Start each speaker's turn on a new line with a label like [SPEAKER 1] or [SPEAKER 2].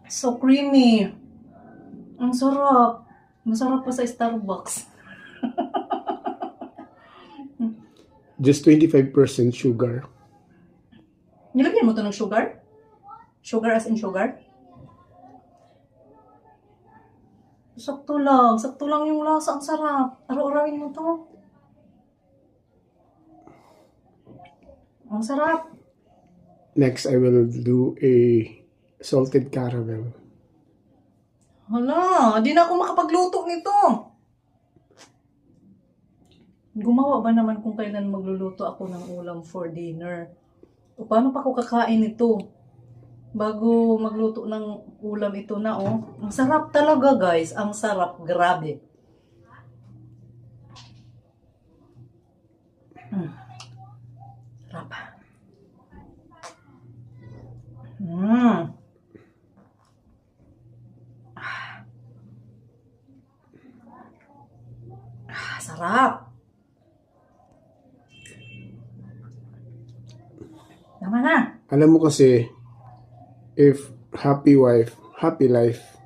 [SPEAKER 1] So creamy. Ang sarap. Masarap pa sa Starbucks.
[SPEAKER 2] Just 25% sugar.
[SPEAKER 1] Nilagyan mo to ng sugar? Sugar as in sugar? Sakto lang. Sakto lang yung lasa. Ang sarap. Araw-arawin mo to. Ang sarap.
[SPEAKER 2] Next, I will do a salted caramel.
[SPEAKER 1] Hala, di na ako makapagluto nito. Gumawa ba naman kung kailan magluluto ako ng ulam for dinner? O paano pa ako kakain ito? Bago magluto ng ulam ito na, oh. Ang sarap talaga, guys. Ang sarap. Grabe. Sarap. Sarap. Tama na.
[SPEAKER 2] Alam mo kasi, if happy wife, happy life.